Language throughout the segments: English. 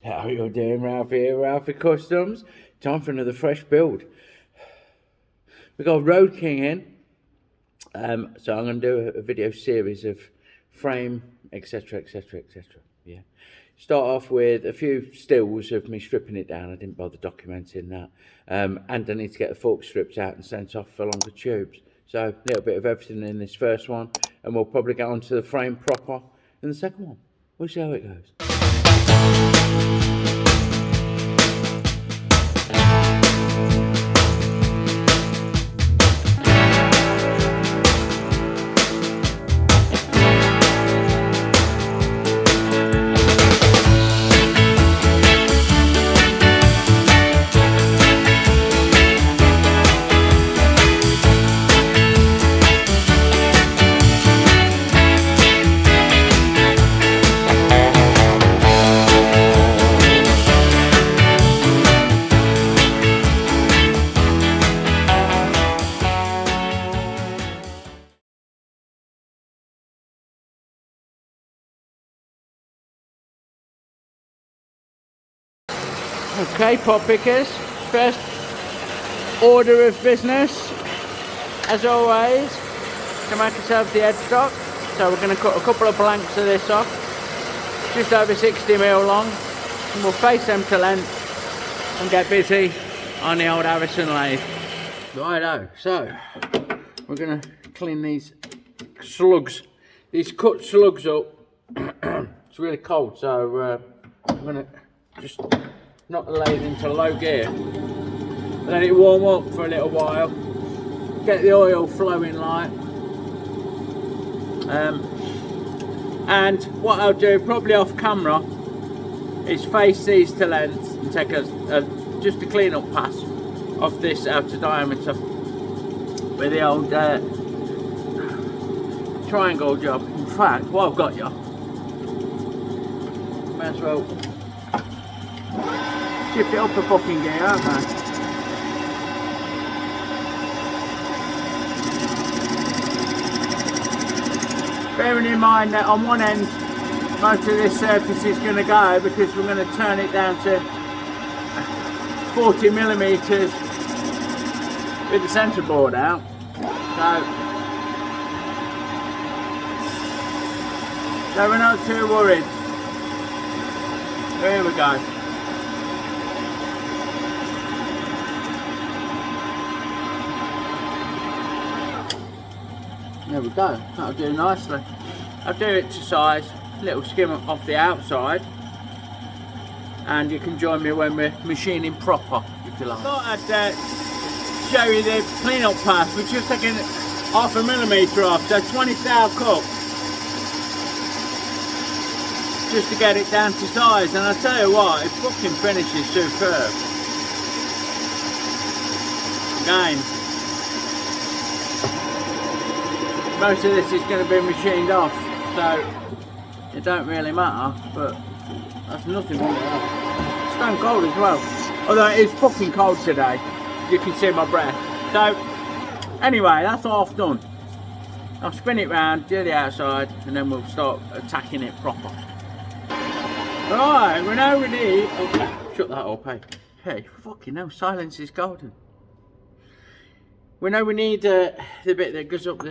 How you doing, Ralfy here, Ralfy Customs? Time for another fresh build. We've got Road King in. So I'm going to do a video series of frame, etc, etc, etc. Yeah. Start off with a few stills of me stripping it down. I didn't bother documenting that. And I need to get the fork strips out and sent off for longer tubes. So a little bit of everything in this first one, and we'll probably get onto the frame proper in the second one. We'll see how it goes. Okay, pot pickers, first order of business, as always, to make ourselves the headstock. So we're going to cut a couple of blanks of this off, just over 60mm long, and we'll face them to length and get busy on the old Harrison lathe. Righto, so we're going to clean these slugs, these cut slugs up. It's really cold, so I'm going to just knock the lathe into low gear, let it warm up for a little while, get the oil flowing light, and what I'll do probably off camera is face these to length and take just a clean up pass off this outer diameter with the old triangle job. In fact, what I've got you, may as well shift it up a fucking gear, haven't I? Bearing in mind that on one end most of this surface is going to go, because we're going to turn it down to 40mm with the centre board out. So we're not too worried. Here we go. There we go, that'll do nicely. I'll do it to size, little skim off the outside, and you can join me when we're machining proper, if you like. I thought I'd show you the clean up pass. We're just taking 0.5mm off, so 20 thou cut, just to get it down to size. And I tell you what, it fucking finishes superb. Again, most of this is going to be machined off, so it don't really matter, but that's nothing wrong with that. It's stone cold as well, although it is fucking cold today, you can see my breath. So anyway, that's half done. I'll spin it round, do the outside, and then we'll start attacking it proper. Right, we know we need, okay, shut that up, hey. Hey, fucking hell, silence is golden. We know we need the bit that goes up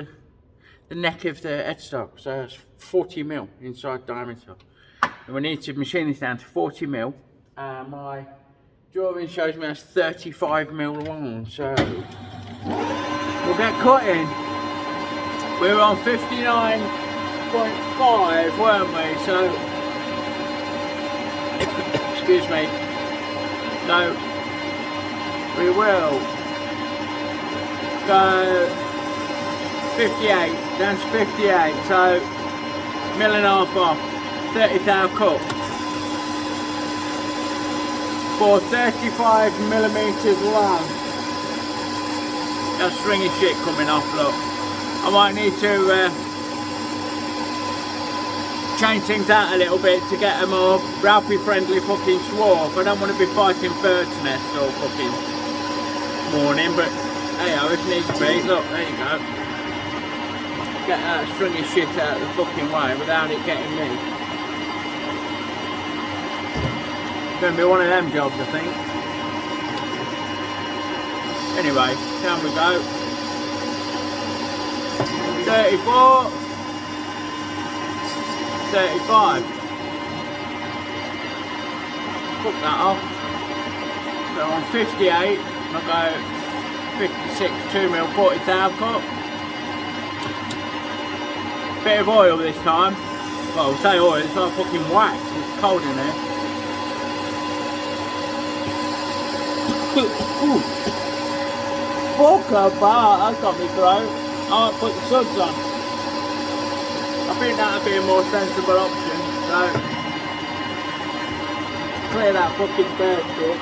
the neck of the headstock, so it's 40mm inside diameter, and we need to machine this down to 40mm. My drawing shows me that's 35mm long, so we'll get cutting. We were on 59.5, weren't we? So excuse me. So we will go 58, down to 58, so 1.5mm off, 30 thou cut for 35mm long. That's stringy shit coming off, look. I might need to change things out a little bit to get a more Ralfy friendly fucking swarf. I don't want to be fighting bird's nests all fucking morning, but hey, if needs be, look, there you go. Get that stringy shit out of the fucking way without it getting me. Going to be one of them jobs, I think. Anyway, down we go. 34, 35. Put that off. So on 58, I'll go 56 2mm 40 thou cut. Bit of oil this time. Well, I'll say oil, it's like fucking wax, it's cold in here. Ooh. Fuck apart, that's got me throat. I might put the suds on. I think that would be a more sensible option. So, clear that fucking dirt shit.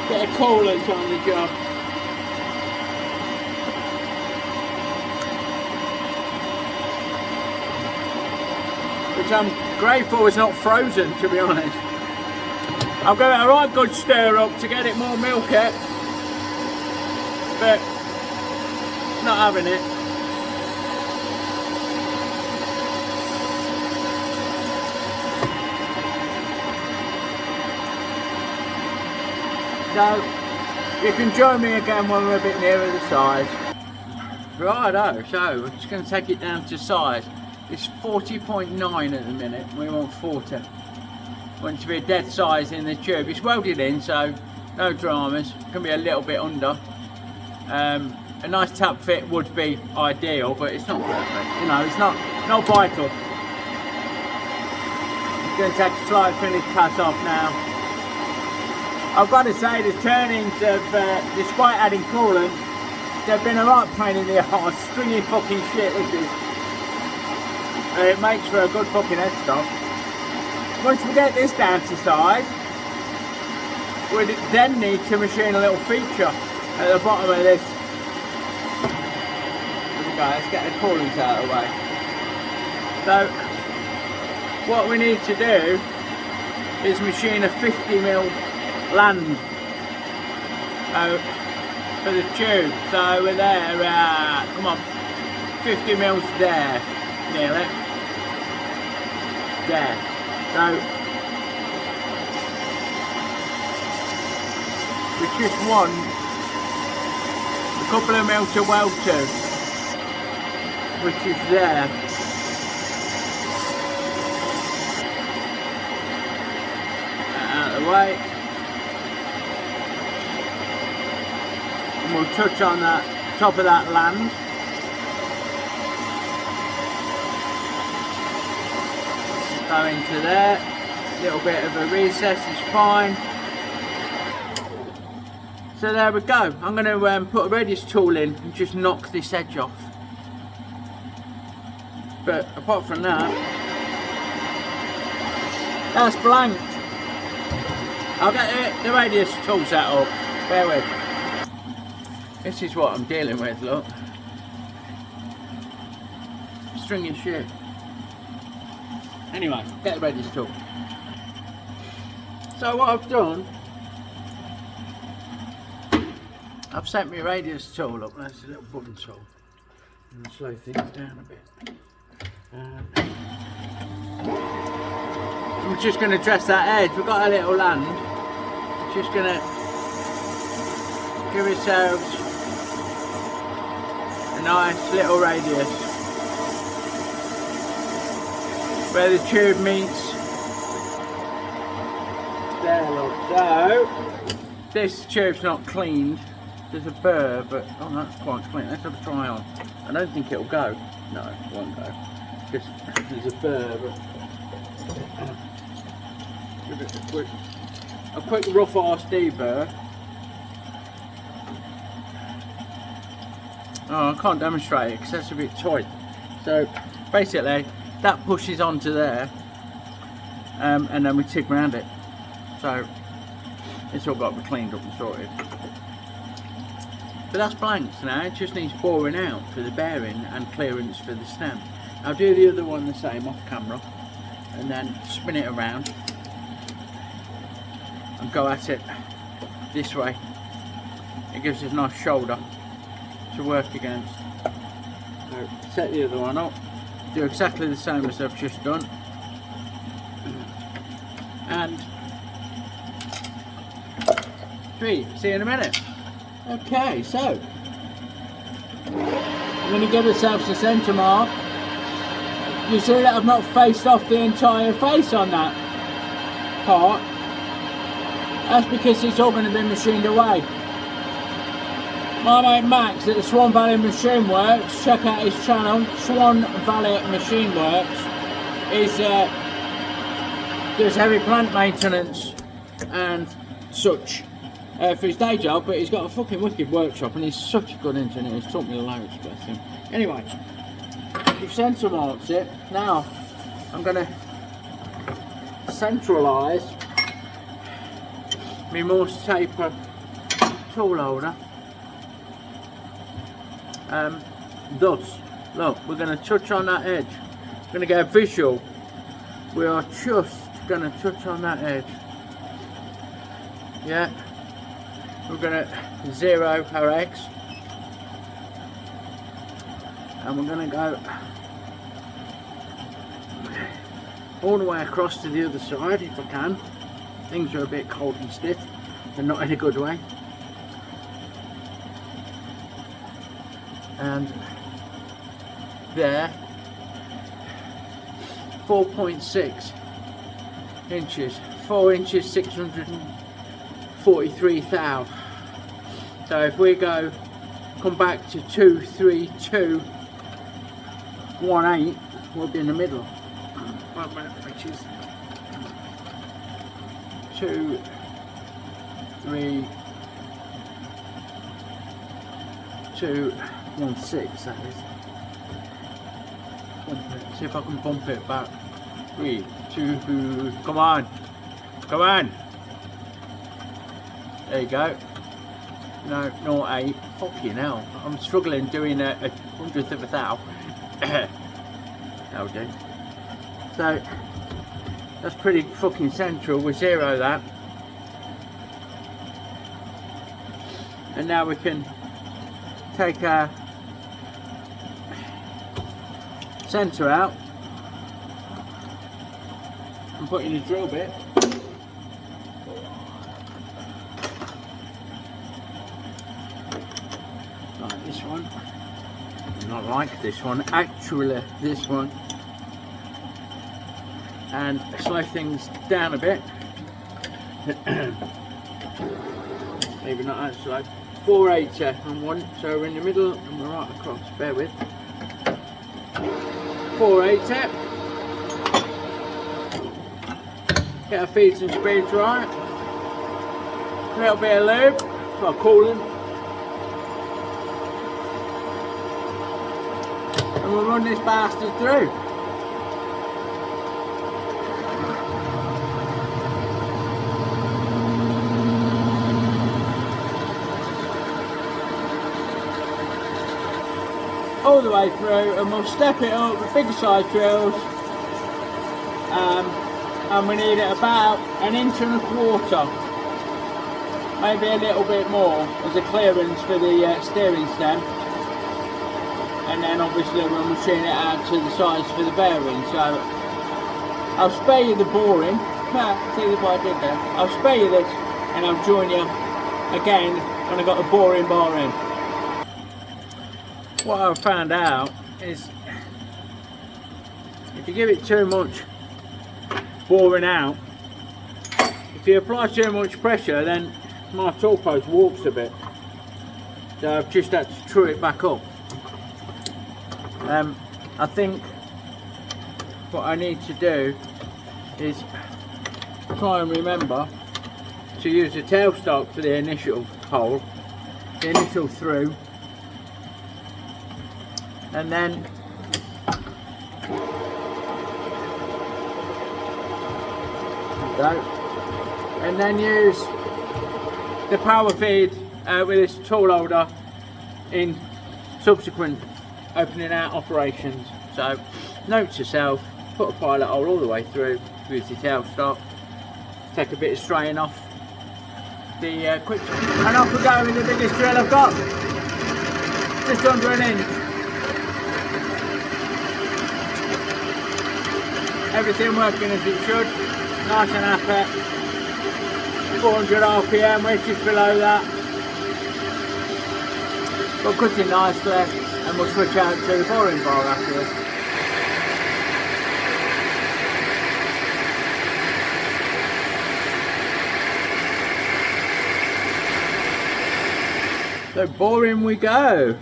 Bit of coolant on the job. Which I'm grateful is not frozen, to be honest. I'll give it a right good stir up to get it more milky, but not having it. So you can join me again when we're a bit nearer the size. Righto, so we're just going to take it down to size. It's 40.9 at the minute, we want 40. Want to be a dead size in the tube. It's welded in, so no dramas. It can be a little bit under. A nice tap fit would be ideal, but it's not perfect. You know, it's not vital. I'm going to take a slight finish pass off now. I've got to say the turnings have, despite adding coolant, they've been a right pain in the arse. Stringy fucking shit this is. It makes for a good fucking headstock. Once we get this down to size, we then need to machine a little feature at the bottom of this. There we go, let's get the coolant out of the way. So, what we need to do is machine a 50mm land for the tube. So we're there, come on, 50mm there, nearly. There. So we just want a couple of mil to weld to, which is there. Out of the way. And we'll touch on that top of that land. Go into there, little bit of a recess is fine. So there we go. I'm going to put a radius tool in and just knock this edge off. But apart from that, that's blanked. I'll get the radius tool set up. Bear with. This is what I'm dealing with, look. Stringy shit. Anyway, get the radius tool. So what I've done, I've set my radius tool up. That's a little button tool. I'm going to slow things down a bit. I'm just going to dress that edge. We've got a little land. Just going to give ourselves a nice little radius where the tube meets. There, look. So this tube's not cleaned. There's a burr, but oh, that's quite clean. Let's have a try on. I don't think it'll go. No, it won't go. Just there's a burr, but give it a quick rough RSD burr. Oh, I can't demonstrate it because that's a bit tight. So basically, that pushes onto there, and then we tick around it. So it's all got to be cleaned up and sorted. But that's blanks now. It just needs boring out for the bearing and clearance for the stem. I'll do the other one the same off camera, and then spin it around and go at it this way. It gives us a nice shoulder to work against. So set the other one up, do exactly the same as I've just done, and see you in a minute. Okay, so I'm going to give ourselves a centre mark. You see that I've not faced off the entire face on that part. That's because it's all going to be machined away. My mate Max at the Swan Valley Machine Works, check out his channel, Swan Valley Machine Works, is does heavy plant maintenance and such for his day job, but he's got a fucking wicked workshop and he's such a good engineer. He's taught me loads, bless him. Anyway, you've centre marked it. Now I'm going to centralise my Morse taper tool holder. Thus, look, we're going to touch on that edge. We're going to go visual. We are just going to touch on that edge. Yeah. We're going to zero our X. And we're going to go all the way across to the other side if I can. Things are a bit cold and stiff, and not in a good way. And there, 4.6 inches, 4 inches 643 thou. So if we go, come back to 23218, we'll be in the middle, which is 2, 3, 2, 1, 6, that is. See if I can bump it back. 3, 2, come on, come on. There you go. No, 0.8. Fucking hell. I'm struggling doing a 100th of a thou. That'll do. So, that's pretty fucking central. We zero that. And now we can take our centre out and put in a drill bit. Like this one. Not like this one, actually this one. And slow things down a bit. Maybe not that slow. 480 on one, so we're in the middle and we're right across, bear with. 480. Get our feeds and speeds right. A little bit of lube, for cooling. And we'll run this bastard through. All the way through, and we'll step it up with bigger size drills, and we need it about 1.25 inches, maybe a little bit more as a clearance for the steering stem, and then obviously we'll machine it out to the size for the bearing. So I'll spare you the boring. See what I did there. I'll spare you this and I'll join you again when I've got the boring bar in. What I've found out is if you give it too much boring out, if you apply too much pressure, then my tool post warps a bit. So I've just had to true it back up. I think what I need to do is try and remember to use the tailstock for the initial hole, the initial through, and then use the power feed with this tool holder in subsequent opening out operations. So note to self, put a pilot hole all the way through with the tailstock, take a bit of strain off the quick, and off we go with the biggest drill I've got, just under 1 inch. everything working as it should. Nice and happy. 400 RPM, we're just below that. But cutting nicely, and we'll switch out to the boring bar afterwards. So boring we go.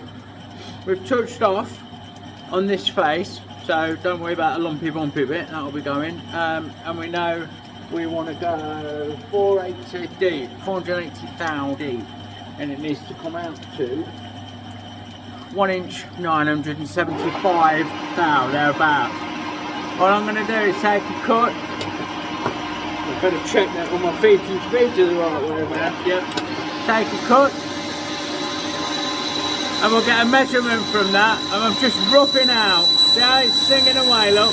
We've touched off on this face, so don't worry about a lumpy bumpy bit, that'll be going. And we know we want to go 480 deep, 480 thou deep, and it needs to come out to 1 inch 975 thou, thereabouts. What I'm going to do is take a cut. I've got to check that all my feet and speeds are the right way around. Yep. Take a cut, and we'll get a measurement from that, and I'm just roughing out. See how it's singing away, look.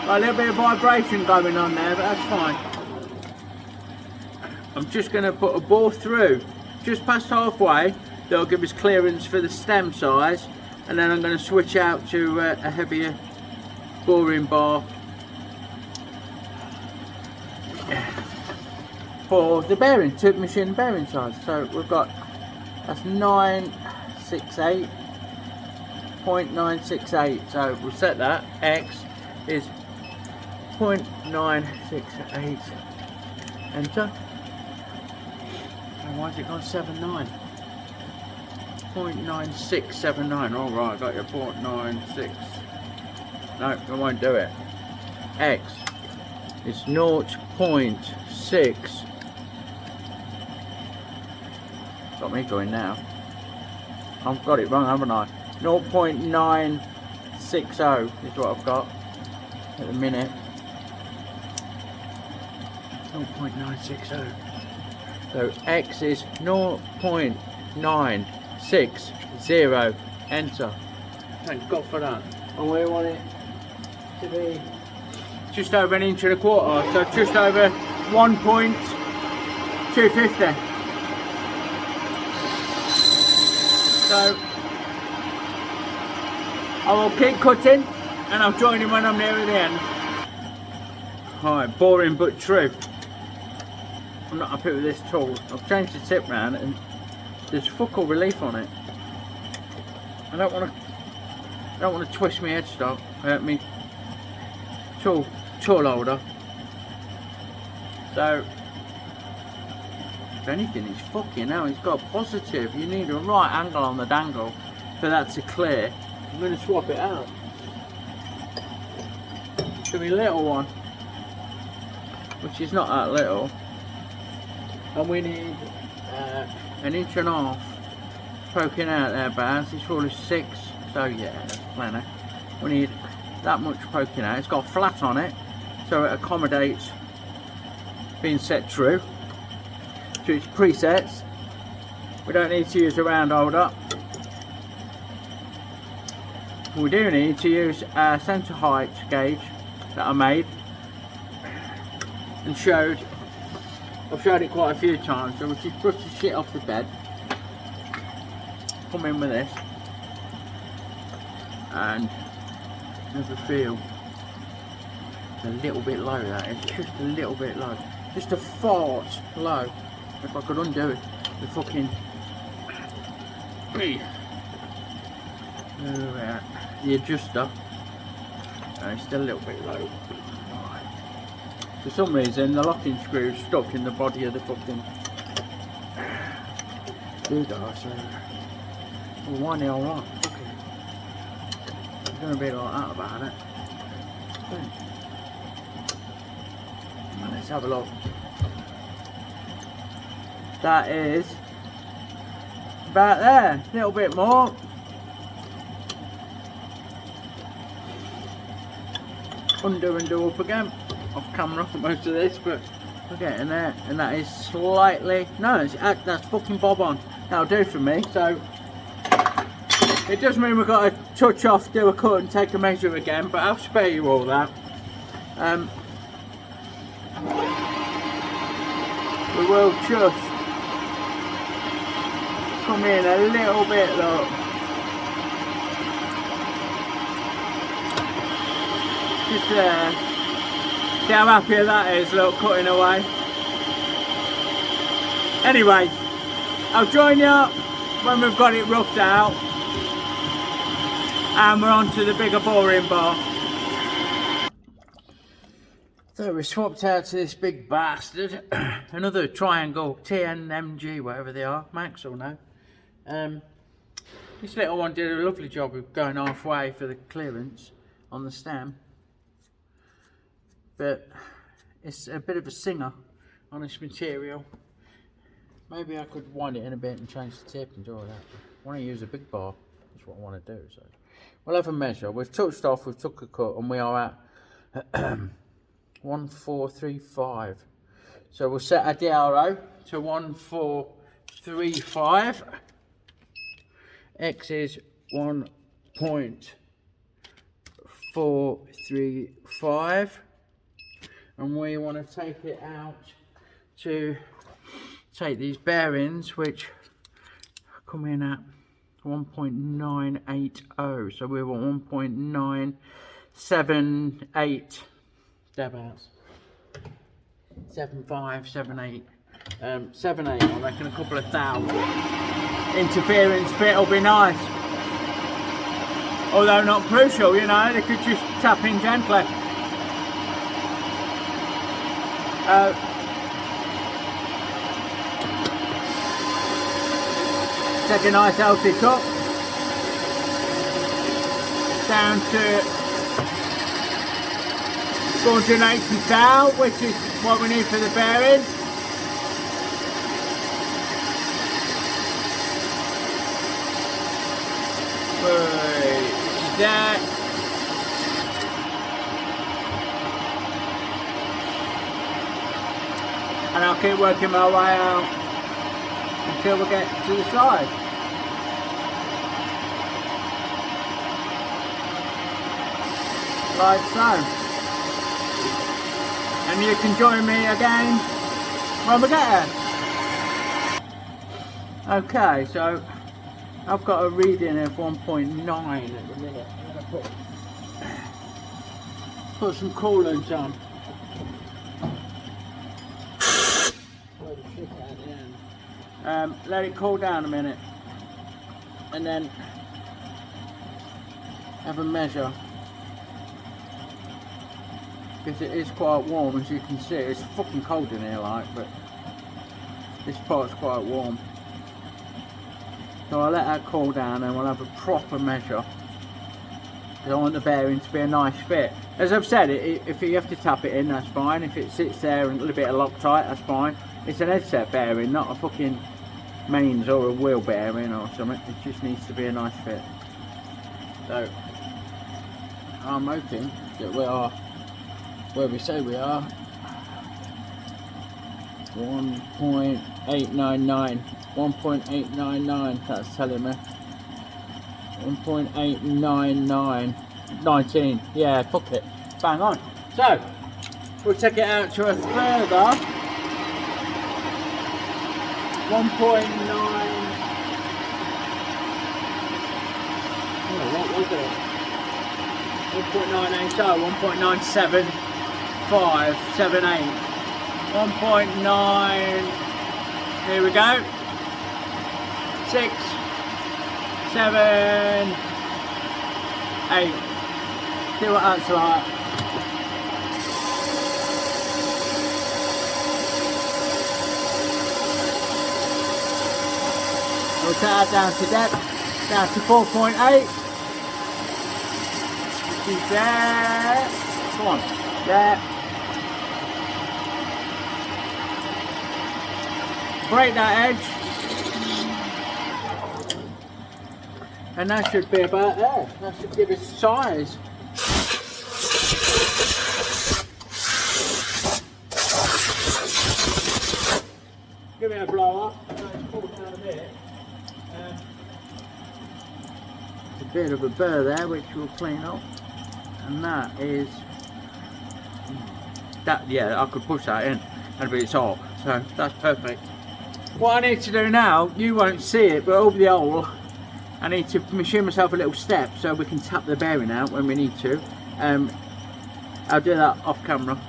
A little bit of vibration going on there, but that's fine. I'm just going to put a bore through, just past halfway. That'll give us clearance for the stem size, and then I'm going to switch out to a heavier boring bar for the bearing, to machine bearing size. So we've got, that's 968.968. So we'll set that. X is 0.968. Enter. And why has it gone 79? 0.9679. All right, I got your 0.96. No, I won't do it. X is 0.6. Got me going now. I've got it wrong, haven't I? 0.960 is what I've got at the minute. 0.960. So X is 0.960. Enter. Thank God for that. And we want it to be just over 1.25 inches, so just over 1.250. So I will keep cutting, and I'll join you when I'm near the end. Alright, boring but true. I'm not happy with this tool. I've changed the tip round and there's fuck all relief on it. I don't want to twist my headstock, me tool holder. So if anything, it's fucking hell. It's got a positive. You need a right angle on the dangle for that to clear. I'm going to swap it out to my little one, which is not that little, and we need 1.5 inches poking out there, but this rule is 6, so yeah, that's plenty. We need that much poking out. It's got flat on it, so it accommodates being set true to its presets. We don't need to use a round holder. We do need to use a centre height gauge that I made and showed. I've showed it quite a few times. So we'll just brush the shit off the bed, come in with this, and have a feel. It's a little bit low, that is, just a little bit low, just a fart low. If I could undo it, the fucking the adjuster, it's still a little bit low. For some reason the locking screw is stuck in the body of the fucking doodah, so well, why not alright? It's going to be like that about it. Let's have a look. That is about there, a little bit more. Undo and do up again. Off camera for most of this, but we're getting there, and that is slightly, no, that's fucking bob on. That'll do for me. So it does mean we've got to touch off, do a cut and take a measure again, but I'll spare you all that. We will just come in a little bit, look. Just see how happy that is, look, cutting away. Anyway, I'll join you when we've got it roughed out and we're on to the bigger boring bar. So we swapped out to this big bastard, another triangle TNMG, whatever they are, Max will know. This little one did a lovely job of going halfway for the clearance on the stem, but it's a bit of a singer on this material. Maybe I could wind it in a bit and change the tip and do all that. I want to use a big bar, that's what I want to do. So we'll have a measure. We've touched off, we've took a cut, and we are at 1435. So we'll set our DRO to 1435. X is 1.435, and we want to take it out to take these bearings, which come in at 1.980, so we want 1.978 thereabouts. 75, 78, 78, I reckon a couple of thousand. Interference fit will be nice, although not crucial, you know, they could just tap in gently. Take a nice healthy cut down to 480 thou, which is what we need for the bearing. That. And I'll keep working my way out until we get to the side. Like so. And you can join me again when we get there. Okay, so I've got a reading of 1.9 at the minute. I'm going to put some coolant on. Let it cool down a minute and then have a measure, because it is quite warm, as you can see. It's fucking cold in here, like, but this part's quite warm. So I'll let that cool down and we'll have a proper measure. I want the bearing to be a nice fit. As I've said, if you have to tap it in, that's fine. If it sits there and a little bit of Loctite, that's fine. It's an headset bearing, not a fucking mains or a wheel bearing or something. It just needs to be a nice fit. So I'm hoping that we are where we say we are. 1.899. 1.899, that's telling me. 1.899. 19. Yeah, fuck it. Bang on. So, we'll take it out to a further 1.9. Oh, what was it? 1.980, 1.97578. 1.9. Here we go. 6, 7, 8. See what that's like. We'll take that down to depth, down to 4.8. She's there. Come on, there. Break that edge. And that should be about there. That should give it size. Give it a blow up. A bit of a burr there, which we'll clean up. And that is that. Yeah, I could push that in, but it's hot, so that's perfect. What I need to do now, you won't see it, but over the hole, I need to machine myself a little step so we can tap the bearing out when we need to. I'll do that off camera.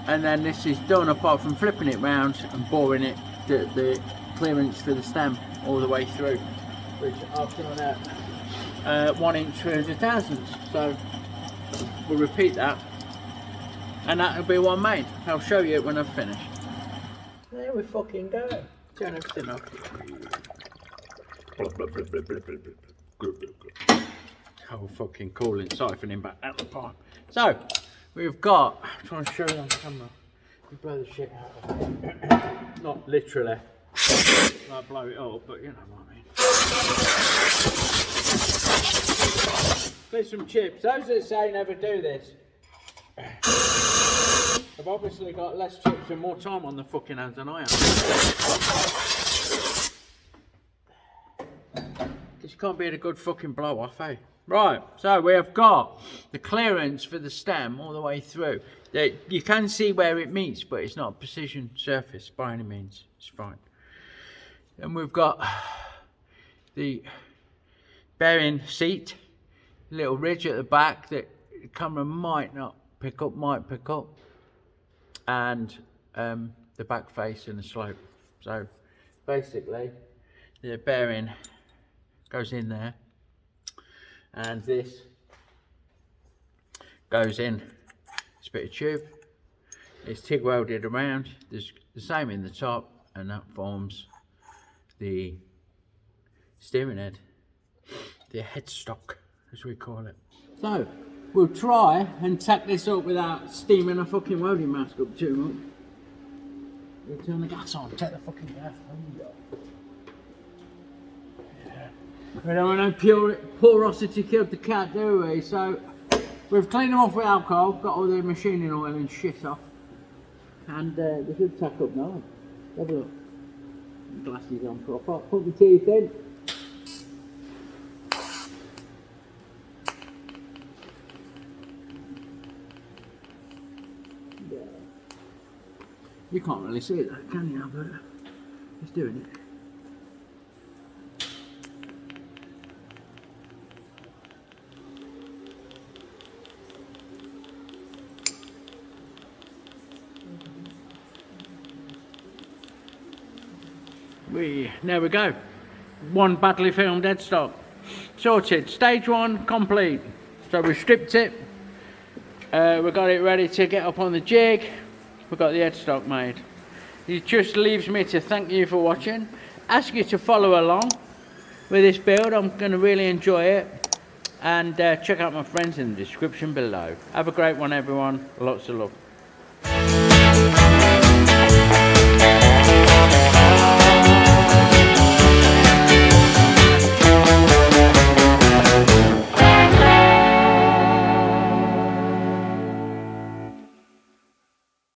And then this is done apart from flipping it round and boring it, the clearance for the stem all the way through, which I've done at 1 inch 300 thousandths. So we'll repeat that, and that'll be one made. I'll show you it when I've finished. There we fucking go. Turn everything off. Oh, fucking cool and siphoning back out the pipe. So we've got, I'm trying to show you on camera. You blow the shit out of it. Not literally like blow it up, but you know what I mean. There's some chips. Those that say never do this, I've obviously got less chips and more time on the fucking hands than I have. This can't be a good fucking blow off, eh? Right, so we have got the clearance for the stem all the way through. You can see where it meets, but it's not a precision surface by any means. It's fine. And we've got the bearing seat, little ridge at the back that the camera might not pick up, and the back face and the slope. So basically the bearing goes in there, and this goes in this bit of tube. It's TIG welded around. There's the same in the top, and that forms the steering head, the headstock as we call it. So we'll try and tack this up without steaming a fucking welding mask up too much. We'll turn the gas on, take the fucking gas on. We don't want no porosity killed the cat, do we? So we've cleaned them off with alcohol, got all the machining oil and shit off, and they should tack up now. Have a look. Glasses on proper. Put my teeth in. Yeah. You can't really see it, though, can you? But it's doing it. There we go. One badly filmed headstock. Sorted. Stage 1 complete. So we stripped it. We got it ready to get up on the jig. We've got the headstock made. It just leaves me to thank you for watching. Ask you to follow along with this build. I'm going to really enjoy it. And check out my friends in the description below. Have a great one, everyone. Lots of love.